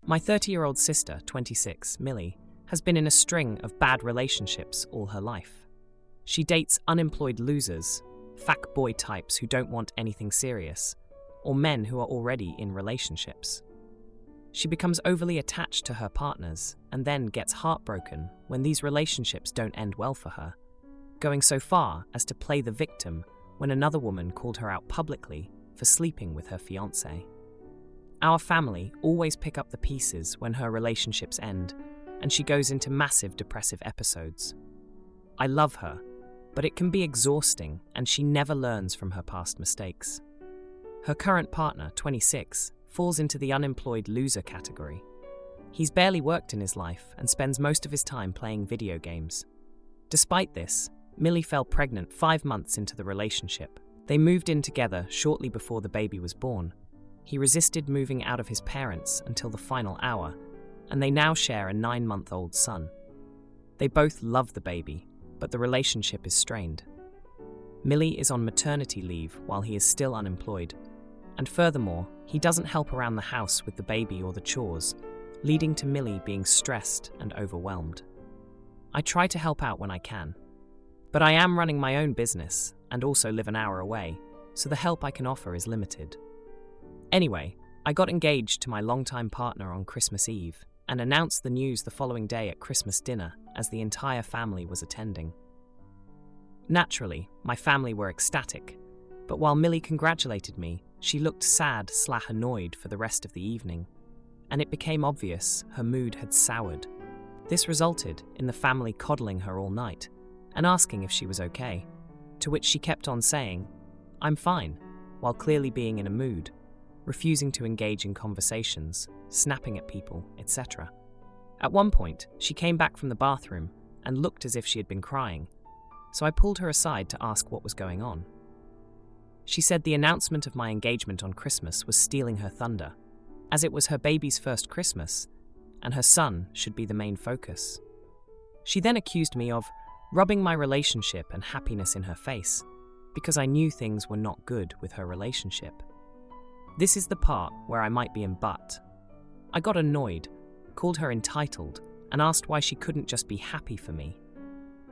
My 30-year-old sister, 26, Millie, has been in a string of bad relationships all her life. She dates unemployed losers, fuck boy types who don't want anything serious, or men who are already in relationships. She becomes overly attached to her partners and then gets heartbroken when these relationships don't end well for her, going so far as to play the victim when another woman called her out publicly for sleeping with her fiancé. Our family always pick up the pieces when her relationships end, and she goes into massive depressive episodes. I love her, but it can be exhausting, and she never learns from her past mistakes. Her current partner, 26, falls into the unemployed loser category. He's barely worked in his life and spends most of his time playing video games. Despite this, Millie fell pregnant 5 months into the relationship. They moved in together shortly before the baby was born. He resisted moving out of his parents until the final hour, and they now share a 9-month-old son. They both love the baby, but the relationship is strained. Millie is on maternity leave while he is still unemployed, and furthermore, he doesn't help around the house with the baby or the chores, leading to Millie being stressed and overwhelmed. I try to help out when I can, but I am running my own business and also live an hour away, so the help I can offer is limited. Anyway, I got engaged to my longtime partner on Christmas Eve and announced the news the following day at Christmas dinner as the entire family was attending. Naturally, my family were ecstatic, but while Millie congratulated me, she looked sad/annoyed for the rest of the evening, and it became obvious her mood had soured. This resulted in the family coddling her all night and asking if she was okay, to which she kept on saying, "I'm fine," while clearly being in a mood, refusing to engage in conversations, snapping at people, etc. At one point, she came back from the bathroom and looked as if she had been crying, so I pulled her aside to ask what was going on. She said the announcement of my engagement on Christmas was stealing her thunder, as it was her baby's first Christmas, and her son should be the main focus. She then accused me of rubbing my relationship and happiness in her face, because I knew things were not good with her relationship. This is the part where I might be in but. I got annoyed, called her entitled, and asked why she couldn't just be happy for me.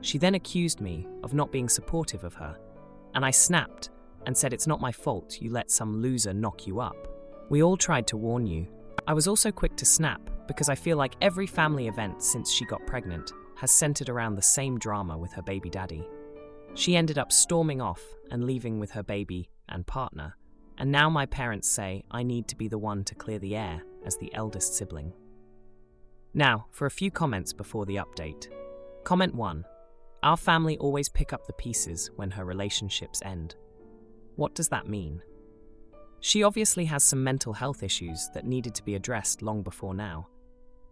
She then accused me of not being supportive of her, and I snapped and said it's not my fault you let some loser knock you up. We all tried to warn you. I was also quick to snap because I feel like every family event since she got pregnant has centered around the same drama with her baby daddy. She ended up storming off and leaving with her baby and partner, and now my parents say I need to be the one to clear the air as the eldest sibling. Now, for a few comments before the update. Comment 1. Our family always pick up the pieces when her relationships end. What does that mean? She obviously has some mental health issues that needed to be addressed long before now.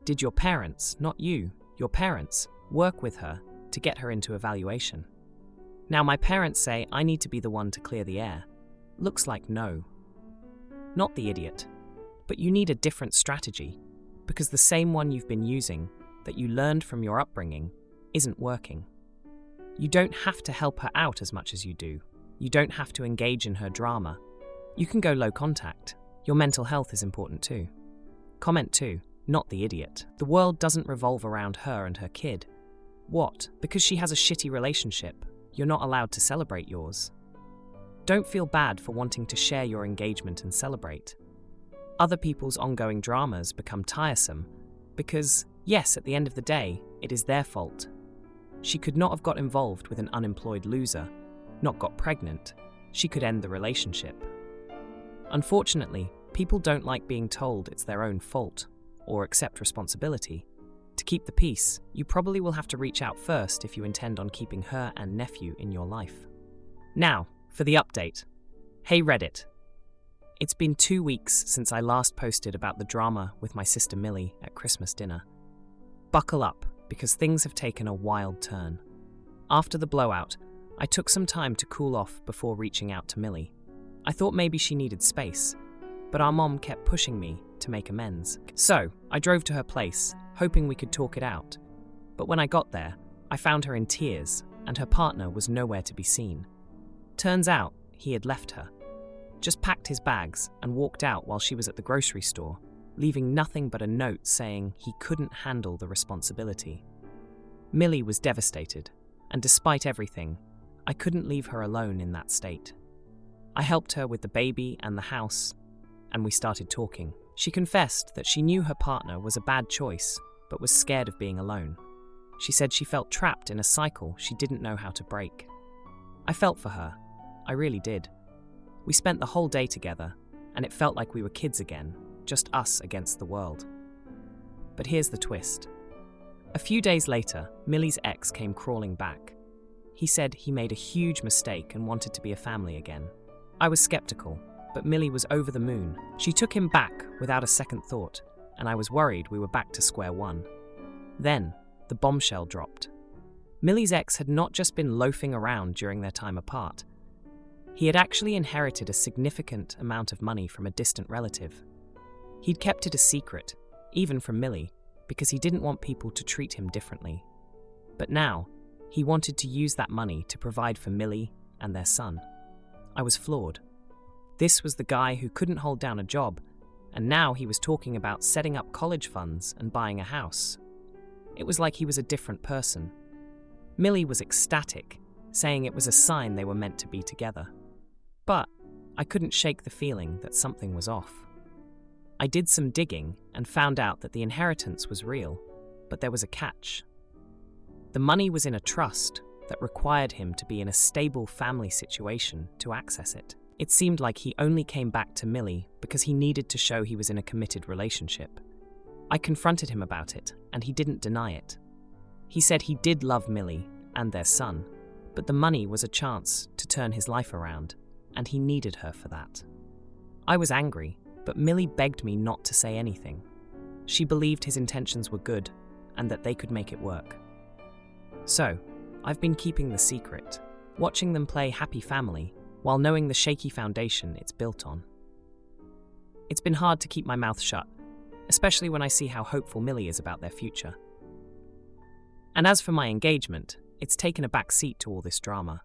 Did your parents, not you, your parents, work with her to get her into evaluation? Now my parents say I need to be the one to clear the air. Looks like no. Not the idiot. But you need a different strategy, because the same one you've been using, that you learned from your upbringing, isn't working. You don't have to help her out as much as you do. You don't have to engage in her drama. You can go low contact. Your mental health is important too. Comment 2. Not the idiot. The world doesn't revolve around her and her kid. What? Because she has a shitty relationship, you're not allowed to celebrate yours? Don't feel bad for wanting to share your engagement and celebrate. Other people's ongoing dramas become tiresome because, yes, at the end of the day, it is their fault. She could not have got involved with an unemployed loser, not got pregnant. She could end the relationship. Unfortunately, people don't like being told it's their own fault or accept responsibility. To keep the peace, you probably will have to reach out first if you intend on keeping her and nephew in your life. Now, for the update. Hey Reddit. It's been 2 weeks since I last posted about the drama with my sister Millie at Christmas dinner. Buckle up, because things have taken a wild turn. After the blowout, I took some time to cool off before reaching out to Millie. I thought maybe she needed space, but our mom kept pushing me to make amends. So, I drove to her place, hoping we could talk it out. But when I got there, I found her in tears, and her partner was nowhere to be seen. Turns out, he had left her. Just packed his bags and walked out while she was at the grocery store, leaving nothing but a note saying he couldn't handle the responsibility. Millie was devastated, and despite everything, I couldn't leave her alone in that state. I helped her with the baby and the house, and we started talking. She confessed that she knew her partner was a bad choice, but was scared of being alone. She said she felt trapped in a cycle she didn't know how to break. I felt for her. I really did. We spent the whole day together, and it felt like we were kids again, just us against the world. But here's the twist. A few days later, Millie's ex came crawling back. He said he made a huge mistake and wanted to be a family again. I was skeptical, but Millie was over the moon. She took him back without a second thought, and I was worried we were back to square one. Then, the bombshell dropped. Millie's ex had not just been loafing around during their time apart. He had actually inherited a significant amount of money from a distant relative. He'd kept it a secret, even from Millie, because he didn't want people to treat him differently. But now, he wanted to use that money to provide for Millie and their son. I was floored. This was the guy who couldn't hold down a job, and now he was talking about setting up college funds and buying a house. It was like he was a different person. Millie was ecstatic, saying it was a sign they were meant to be together. But I couldn't shake the feeling that something was off. I did some digging and found out that the inheritance was real, but there was a catch. The money was in a trust that required him to be in a stable family situation to access it. It seemed like he only came back to Millie because he needed to show he was in a committed relationship. I confronted him about it, and he didn't deny it. He said he did love Millie and their son, but the money was a chance to turn his life around, and he needed her for that. I was angry, but Millie begged me not to say anything. She believed his intentions were good, and that they could make it work. So, I've been keeping the secret, watching them play happy family, while knowing the shaky foundation it's built on. It's been hard to keep my mouth shut, especially when I see how hopeful Millie is about their future. And as for my engagement, it's taken a back seat to all this drama.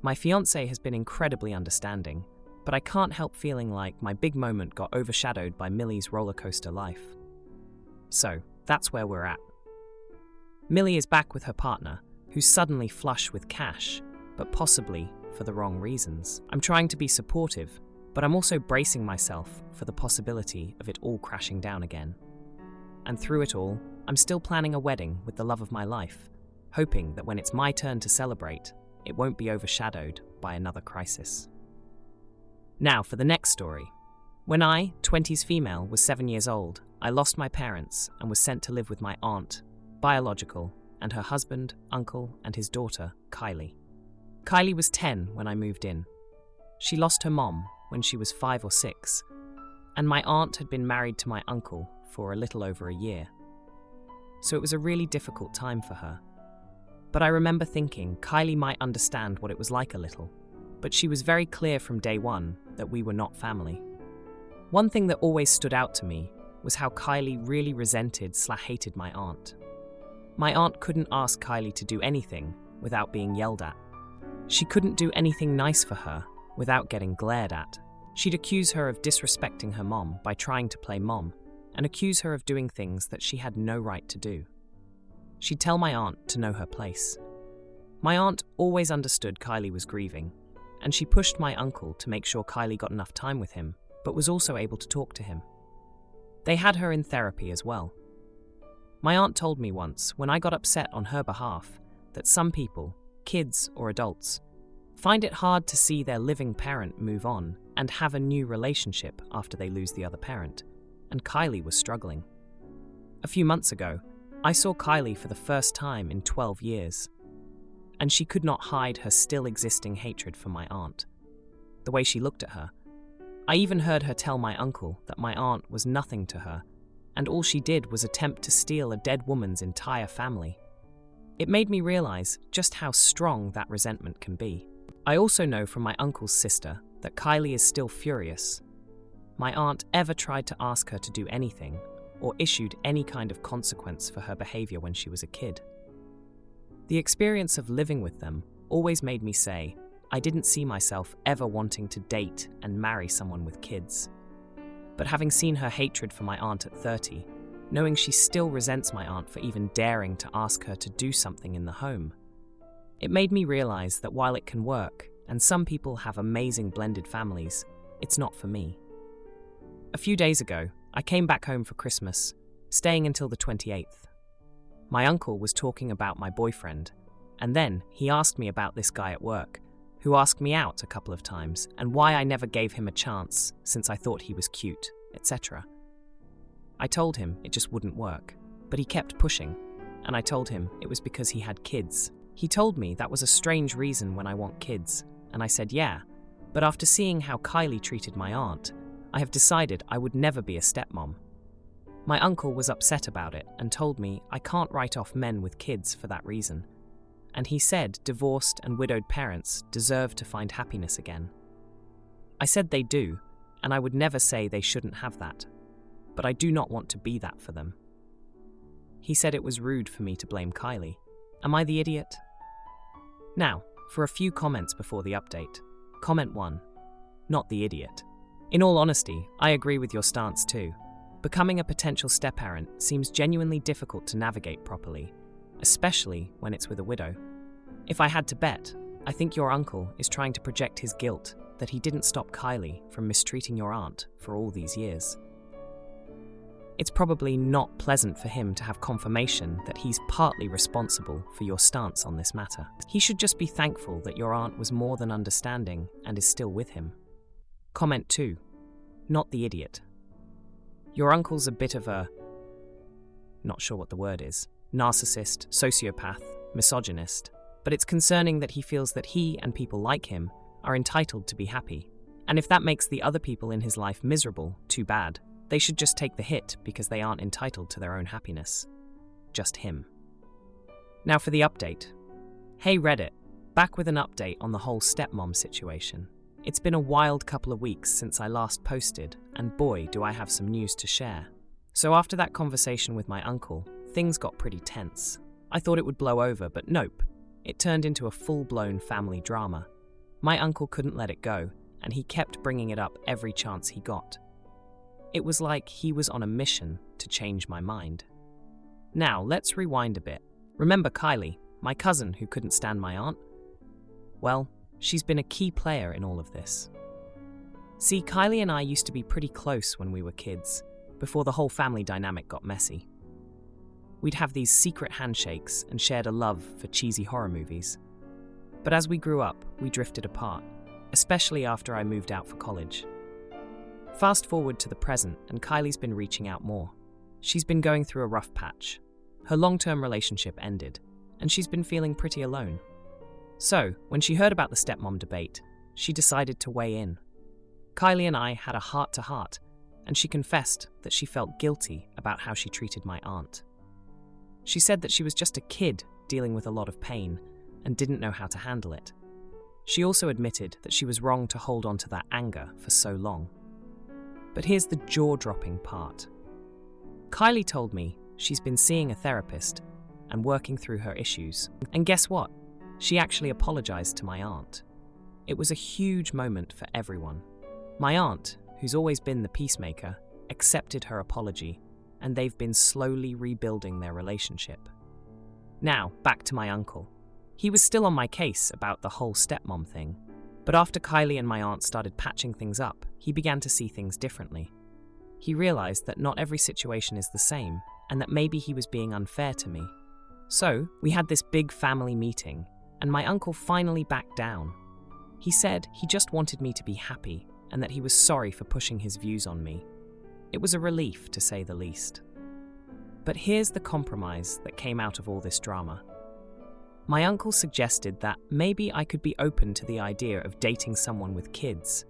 My fiancé has been incredibly understanding, but I can't help feeling like my big moment got overshadowed by Millie's rollercoaster life. So, that's where we're at. Millie is back with her partner, who's suddenly flush with cash, but possibly for the wrong reasons. I'm trying to be supportive, but I'm also bracing myself for the possibility of it all crashing down again. And through it all, I'm still planning a wedding with the love of my life, hoping that when it's my turn to celebrate, it won't be overshadowed by another crisis. Now for the next story. When I, 20s female, was 7 years old, I lost my parents and was sent to live with my aunt, biological, and her husband, uncle, and his daughter, Kylie. Kylie was 10 when I moved in. She lost her mom when she was 5 or 6, and my aunt had been married to my uncle for a little over a year. So it was a really difficult time for her. But I remember thinking Kylie might understand what it was like a little, but she was very clear from day one that we were not family. One thing that always stood out to me was how Kylie really resented/hated my aunt. My aunt couldn't ask Kylie to do anything without being yelled at. She couldn't do anything nice for her without getting glared at. She'd accuse her of disrespecting her mom by trying to play mom, and accuse her of doing things that she had no right to do. She'd tell my aunt to know her place. My aunt always understood Kylie was grieving, and she pushed my uncle to make sure Kylie got enough time with him, but was also able to talk to him. They had her in therapy as well. My aunt told me once, when I got upset on her behalf, that some people, kids or adults, find it hard to see their living parent move on and have a new relationship after they lose the other parent, and Kylie was struggling. A few months ago, I saw Kylie for the first time in 12 years, and she could not hide her still existing hatred for my aunt. The way she looked at her. I even heard her tell my uncle that my aunt was nothing to her, and all she did was attempt to steal a dead woman's entire family. It made me realize just how strong that resentment can be. I also know from my uncle's sister that Kylie is still furious. My aunt ever tried to ask her to do anything, or issued any kind of consequence for her behavior when she was a kid. The experience of living with them always made me say I didn't see myself ever wanting to date and marry someone with kids. But having seen her hatred for my aunt at 30, knowing she still resents my aunt for even daring to ask her to do something in the home, it made me realize that while it can work, and some people have amazing blended families, it's not for me. A few days ago, I came back home for Christmas, staying until the 28th. My uncle was talking about my boyfriend, and then he asked me about this guy at work, who asked me out a couple of times, and why I never gave him a chance since I thought he was cute, etc. I told him it just wouldn't work, but he kept pushing, and I told him it was because he had kids. He told me that was a strange reason when I want kids, and I said yeah, but after seeing how Kylie treated my aunt, I have decided I would never be a stepmom. My uncle was upset about it and told me I can't write off men with kids for that reason, and he said divorced and widowed parents deserve to find happiness again. I said they do, and I would never say they shouldn't have that, but I do not want to be that for them. He said it was rude for me to blame Kylie. Am I the idiot? Now, for a few comments before the update. Comment 1. Not the idiot. In all honesty, I agree with your stance too. Becoming a potential step-parent seems genuinely difficult to navigate properly, especially when it's with a widow. If I had to bet, I think your uncle is trying to project his guilt that he didn't stop Kylie from mistreating your aunt for all these years. It's probably not pleasant for him to have confirmation that he's partly responsible for your stance on this matter. He should just be thankful that your aunt was more than understanding and is still with him. Comment 2. Not the idiot. Your uncle's a bit of a, not sure what the word is, narcissist, sociopath, misogynist, but it's concerning that he feels that he and people like him are entitled to be happy. And if that makes the other people in his life miserable, too bad. They should just take the hit because they aren't entitled to their own happiness. Just him. Now for the update. Hey Reddit, back with an update on the whole stepmom situation. It's been a wild couple of weeks since I last posted, and boy do I have some news to share. So after that conversation with my uncle, things got pretty tense. I thought it would blow over, but nope. It turned into a full-blown family drama. My uncle couldn't let it go, and he kept bringing it up every chance he got. It was like he was on a mission to change my mind. Now, let's rewind a bit. Remember Kylie, my cousin who couldn't stand my aunt? Well, she's been a key player in all of this. See, Kylie and I used to be pretty close when we were kids, before the whole family dynamic got messy. We'd have these secret handshakes and shared a love for cheesy horror movies. But as we grew up, we drifted apart, especially after I moved out for college. Fast forward to the present, and Kylie's been reaching out more. She's been going through a rough patch. Her long-term relationship ended, and she's been feeling pretty alone. So, when she heard about the stepmom debate, she decided to weigh in. Kylie and I had a heart-to-heart, and she confessed that she felt guilty about how she treated my aunt. She said that she was just a kid dealing with a lot of pain and didn't know how to handle it. She also admitted that she was wrong to hold on to that anger for so long. But here's the jaw-dropping part. Kylie told me she's been seeing a therapist and working through her issues. And guess what? She actually apologized to my aunt. It was a huge moment for everyone. My aunt, who's always been the peacemaker, accepted her apology, and they've been slowly rebuilding their relationship. Now, back to my uncle. He was still on my case about the whole stepmom thing, but after Kylie and my aunt started patching things up, he began to see things differently. He realized that not every situation is the same, and that maybe he was being unfair to me. So, we had this big family meeting, and my uncle finally backed down. He said he just wanted me to be happy, and that he was sorry for pushing his views on me. It was a relief, to say the least. But here's the compromise that came out of all this drama. My uncle suggested that maybe I could be open to the idea of dating someone with kids,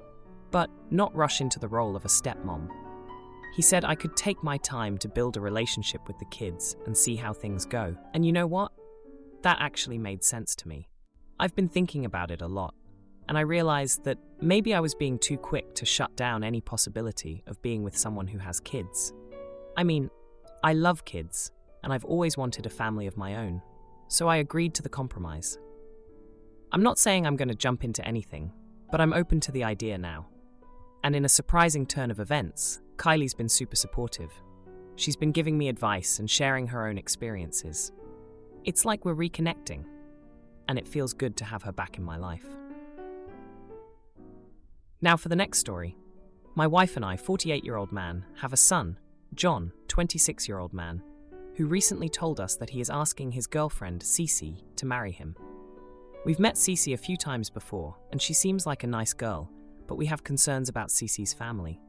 but not rush into the role of a stepmom. He said I could take my time to build a relationship with the kids and see how things go. And you know what? That actually made sense to me. I've been thinking about it a lot, and I realized that maybe I was being too quick to shut down any possibility of being with someone who has kids. I mean, I love kids, and I've always wanted a family of my own, so I agreed to the compromise. I'm not saying I'm going to jump into anything, but I'm open to the idea now. And in a surprising turn of events, Kylie's been super supportive. She's been giving me advice and sharing her own experiences. It's like we're reconnecting, and it feels good to have her back in my life. Now for the next story. My wife and I, 48-year-old man, have a son, John, 26-year-old man, who recently told us that he is asking his girlfriend, Cece, to marry him. We've met Cece a few times before, and she seems like a nice girl, but we have concerns about Cece's family.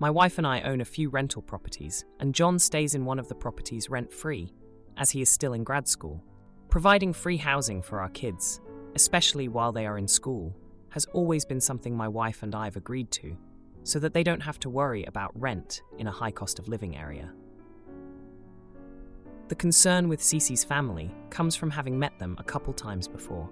My wife and I own a few rental properties, and John stays in one of the properties rent-free, as he is still in grad school. Providing free housing for our kids, especially while they are in school, has always been something my wife and I have agreed to, so that they don't have to worry about rent in a high cost of living area. The concern with Cece's family comes from having met them a couple times before.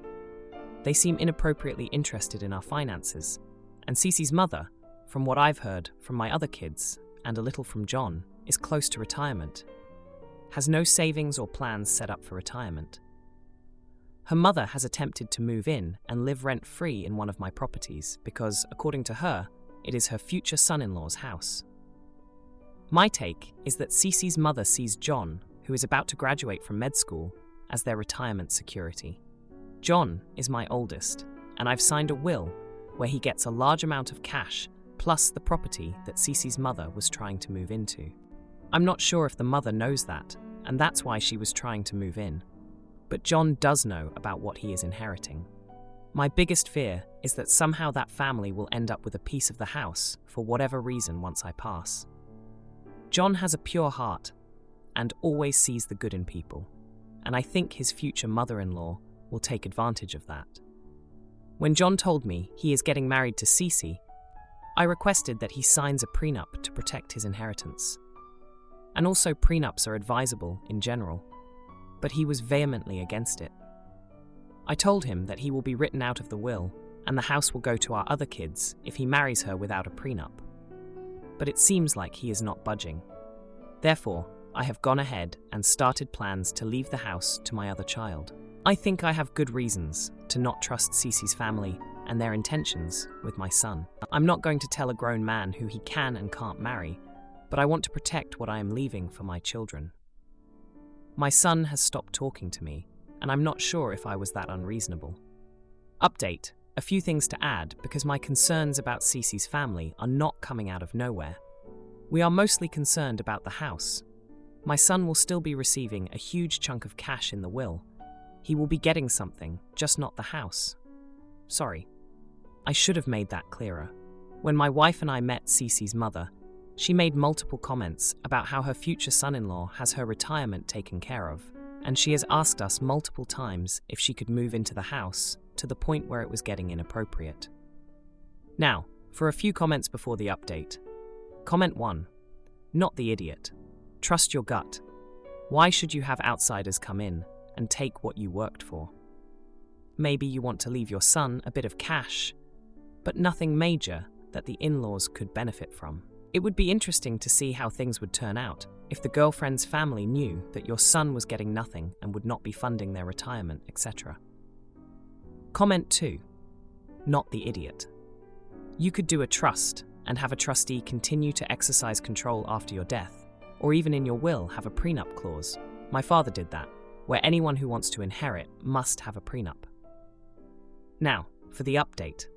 They seem inappropriately interested in our finances, and Cece's mother, from what I've heard from my other kids and a little from John, is close to retirement, has no savings or plans set up for retirement. Her mother has attempted to move in and live rent-free in one of my properties because, according to her, it is her future son-in-law's house. My take is that Cece's mother sees John, who is about to graduate from med school, as their retirement security. John is my oldest, and I've signed a will where he gets a large amount of cash plus the property that Cece's mother was trying to move into. I'm not sure if the mother knows that, and that's why she was trying to move in. But John does know about what he is inheriting. My biggest fear is that somehow that family will end up with a piece of the house for whatever reason once I pass. John has a pure heart and always sees the good in people, and I think his future mother-in-law will take advantage of that. When John told me he is getting married to Cece, I requested that he signs a prenup to protect his inheritance. And also prenups are advisable in general, but he was vehemently against it. I told him that he will be written out of the will and the house will go to our other kids if he marries her without a prenup. But it seems like he is not budging. Therefore, I have gone ahead and started plans to leave the house to my other child. I think I have good reasons to not trust Cece's family and their intentions with my son. I'm not going to tell a grown man who he can and can't marry, but I want to protect what I am leaving for my children. My son has stopped talking to me, and I'm not sure if I was that unreasonable. Update: a few things to add because my concerns about Cece's family are not coming out of nowhere. We are mostly concerned about the house. My son will still be receiving a huge chunk of cash in the will. He will be getting something, just not the house. Sorry. I should have made that clearer. When my wife and I met Cece's mother, she made multiple comments about how her future son-in-law has her retirement taken care of, and she has asked us multiple times if she could move into the house, to the point where it was getting inappropriate. Now, for a few comments before the update. Comment 1. Not the idiot. Trust your gut. Why should you have outsiders come in and take what you worked for? Maybe you want to leave your son a bit of cash, but nothing major that the in-laws could benefit from. It would be interesting to see how things would turn out if the girlfriend's family knew that your son was getting nothing and would not be funding their retirement, etc. Comment 2. Not the idiot. You could do a trust and have a trustee continue to exercise control after your death, or even in your will have a prenup clause. My father did that, where anyone who wants to inherit must have a prenup. Now, for the update.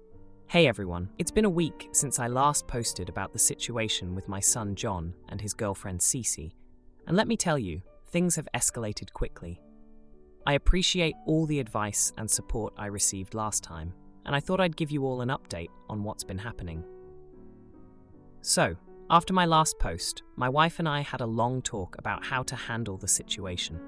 Hey everyone, it's been a week since I last posted about the situation with my son John and his girlfriend Cece, and let me tell you, things have escalated quickly. I appreciate all the advice and support I received last time, and I thought I'd give you all an update on what's been happening. So, after my last post, my wife and I had a long talk about how to handle the situation.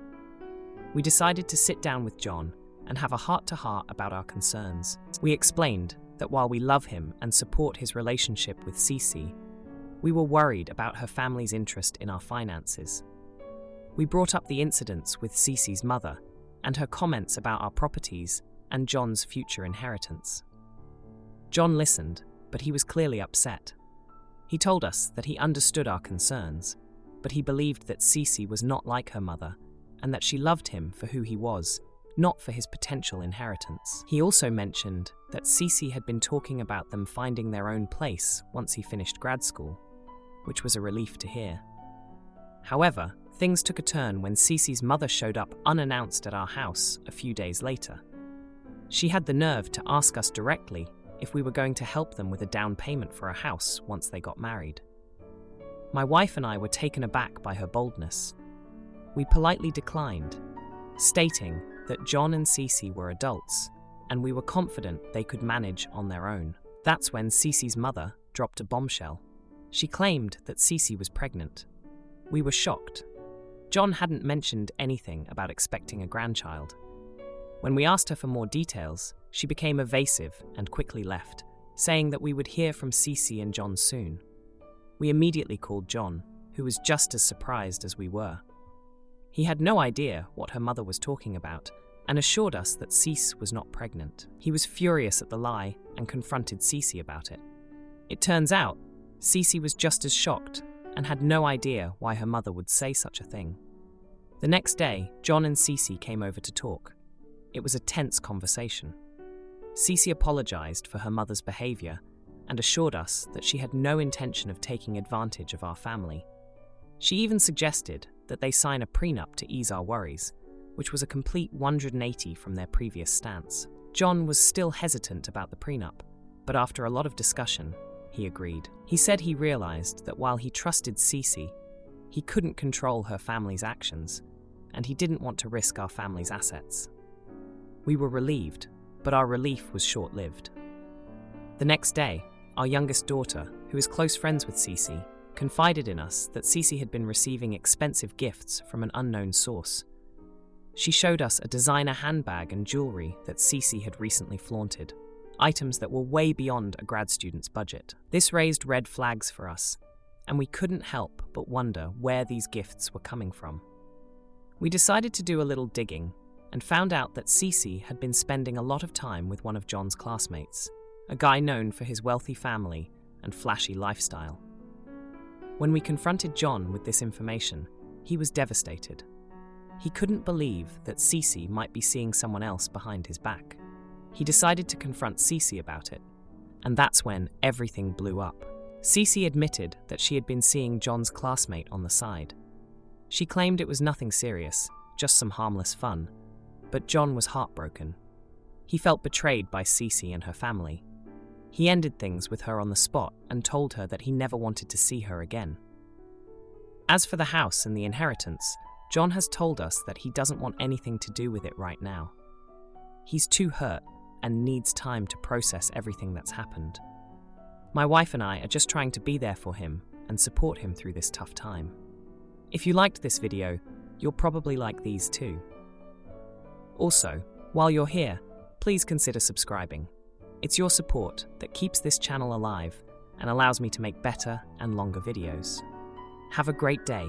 We decided to sit down with John and have a heart-to-heart about our concerns. We explained that while we love him and support his relationship with Cece, we were worried about her family's interest in our finances. We brought up the incidents with Cece's mother and her comments about our properties and John's future inheritance. John listened, but he was clearly upset. He told us that he understood our concerns, but he believed that Cece was not like her mother and that she loved him for who he was, not for his potential inheritance. He also mentioned that Cece had been talking about them finding their own place once he finished grad school. which was a relief to hear. However, things took a turn when Cece's mother showed up unannounced at our house a few days later. She had the nerve to ask us directly if we were going to help them with a down payment for a house once they got married. My wife and I were taken aback by her boldness. We politely declined, stating that John and Cece were adults, and we were confident they could manage on their own. That's when Cece's mother dropped a bombshell. She claimed that Cece was pregnant. We were shocked. John hadn't mentioned anything about expecting a grandchild. When we asked her for more details, she became evasive and quickly left, saying that we would hear from Cece and John soon. We immediately called John, who was just as surprised as we were. He had no idea what her mother was talking about and assured us that Cece was not pregnant. He was furious at the lie and confronted Cece about it. It turns out, Cece was just as shocked and had no idea why her mother would say such a thing. The next day, John and Cece came over to talk. It was a tense conversation. Cece apologized for her mother's behavior and assured us that she had no intention of taking advantage of our family. She even suggested that they sign a prenup to ease our worries, which was a complete 180 from their previous stance. John was still hesitant about the prenup, but after a lot of discussion, he agreed. He said he realized that while he trusted Cece, he couldn't control her family's actions, and he didn't want to risk our family's assets. We were relieved, but our relief was short-lived. The next day, our youngest daughter, who is close friends with Cece, confided in us that Cece had been receiving expensive gifts from an unknown source. She showed us a designer handbag and jewelry that Cece had recently flaunted, items that were way beyond a grad student's budget. This raised red flags for us, and we couldn't help but wonder where these gifts were coming from. We decided to do a little digging and found out that Cece had been spending a lot of time with one of John's classmates, a guy known for his wealthy family and flashy lifestyle. When we confronted John with this information, he was devastated. He couldn't believe that Cece might be seeing someone else behind his back. He decided to confront Cece about it, and that's when everything blew up. Cece admitted that she had been seeing John's classmate on the side. She claimed it was nothing serious, just some harmless fun, but John was heartbroken. He felt betrayed by Cece and her family. He ended things with her on the spot and told her that he never wanted to see her again. As for the house and the inheritance, John has told us that he doesn't want anything to do with it right now. He's too hurt and needs time to process everything that's happened. My wife and I are just trying to be there for him and support him through this tough time. If you liked this video, you'll probably like these too. Also, while you're here, please consider subscribing. It's your support that keeps this channel alive and allows me to make better and longer videos. Have a great day.